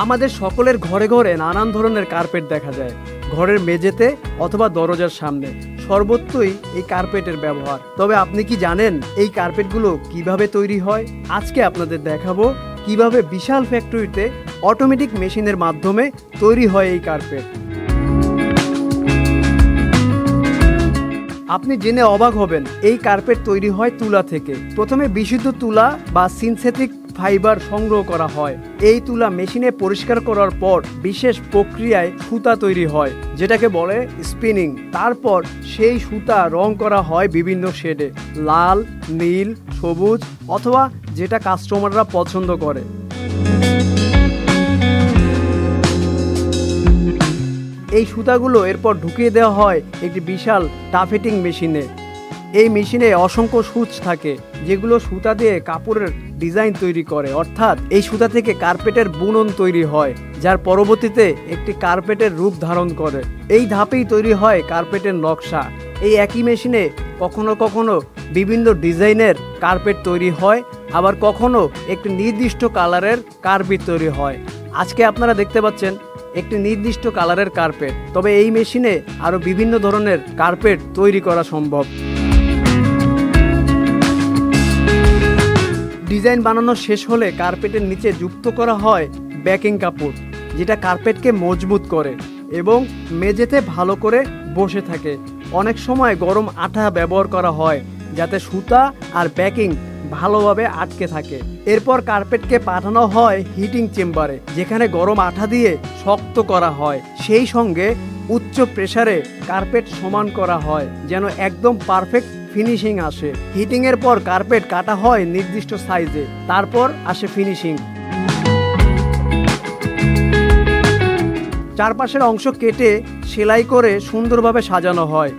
আমাদের সকলের ঘরে ঘরে নানান ধরনের কার্পেট দেখা যায়, ঘরের মেঝেতে অথবা দরজার সামনে সর্বত্রই এই কার্পেটের ব্যবহার। তবে আপনি কি জানেন এই কার্পেটগুলো কিভাবে তৈরি হয়? আজকে আপনাদের দেখাবো কিভাবে বিশাল ফ্যাক্টরিতে অটোমেটিক মেশিনের মাধ্যমে তৈরি হয় এই কার্পেট। আপনি জেনে অবাক হবেন, এই কার্পেট তৈরি হয় তুলা থেকে। প্রথমে বিশুদ্ধ তুলা বা সিনথেটিক ফাইবার সংগ্রহ করা হয়। এই তুলা মেশিনে পরিষ্কার করার পর বিশেষ প্রক্রিয়ায় সুতা তৈরি হয়, যেটাকে বলে স্পিনিং। তারপর সেই সুতা রং করা হয় বিভিন্ন শেডে, লাল, নীল, সবুজ অথবা যেটা কাস্টমাররা পছন্দ করে। এই সুতাগুলো এরপর ঢুকিয়ে দেওয়া হয় একটি বিশাল টাফেটিং মেশিনে। এই মেশিনে অসংখ্য সুচ থাকে, যেগুলো সুতা দিয়ে কাপড়ের ডিজাইন তৈরি করে, অর্থাৎ এই সুতা থেকে কার্পেটের বুনন তৈরি হয়, যার পরবর্তীতে একটি কার্পেটের রূপ ধারণ করে। এই ধাপেই তৈরি হয় কার্পেটের নকশা। এই একই মেশিনে কখনো কখনো বিভিন্ন ডিজাইনের কার্পেট তৈরি হয়, আবার কখনো একটি নির্দিষ্ট কালারের কার্পেট তৈরি হয়। আজকে আপনারা দেখতে পাচ্ছেন একটি নির্দিষ্ট কালারের কার্পেট, তবে এই মেশিনে আরও বিভিন্ন ধরনের কার্পেট তৈরি করা সম্ভব। ডিজাইন বানানো শেষ হলে কার্পেটের নিচে যুক্ত করা হয় ব্যাকিং কাপড়, যেটা কার্পেটকে মজবুত করে এবং মেঝেতে ভালো করে বসে থাকে। অনেক সময় গরম আঠা ব্যবহার করা হয়, যাতে সুতা আর ব্যাকিং ভালোভাবে আটকে থাকে। এরপর কার্পেটকে পাঠানো হয় হিটিং চেম্বারে, যেখানে গরম আঠা দিয়ে শক্ত করা হয়। সেই সঙ্গে উচ্চ প্রেসারে কার্পেট সমান করা হয়, যেন একদম পারফেক্ট ফিনিশিং আসে। হিটিং এর পর কার্পেট কাটা হয় নির্দিষ্ট সাইজে, তারপর আসে ফিনিশিং। চারপাশের অংশ কেটে সেলাই করে সুন্দরভাবে সাজানো হয়।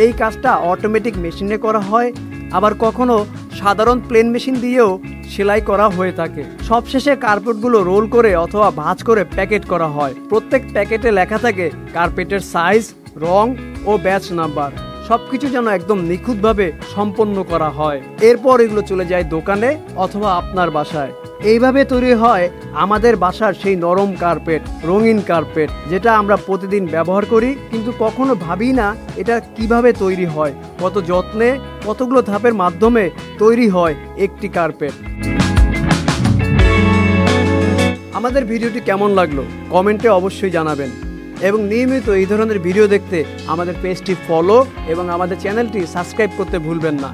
এই কাজটা অটোমেটিক মেশিনে করা হয়, আবার কখনো সাধারণ প্লেন মেশিন দিয়েও সেলাই করা হয়ে থাকে। সবশেষে কার্পেটগুলো রোল করে অথবা ভাঁজ করে প্যাকেট করা হয়। প্রত্যেক প্যাকেটে লেখা থাকে কার্পেটের সাইজ, রং ও ব্যাচ নাম্বার। সবকিছু যেন একদম নিখুঁতভাবে সম্পন্ন করা হয়। এরপর এগুলো চলে যায় দোকানে অথবা আপনার বাসায়। এইভাবে তৈরি হয় আমাদের বাসার সেই নরম কার্পেট, রঙিন কার্পেট, যেটা আমরা প্রতিদিন ব্যবহার করি, কিন্তু কখনো ভাবি না এটা কিভাবে তৈরি হয়, কত যত্নে, কতগুলো ধাপের মাধ্যমে তৈরি হয় একটি কার্পেট। আমাদের ভিডিওটি কেমন লাগলো কমেন্টে অবশ্যই জানাবেন, এবং নিয়মিত এই ধরনের ভিডিও দেখতে আমাদের পেজটি ফলো এবং আমাদের চ্যানেলটি সাবস্ক্রাইব করতে ভুলবেন না।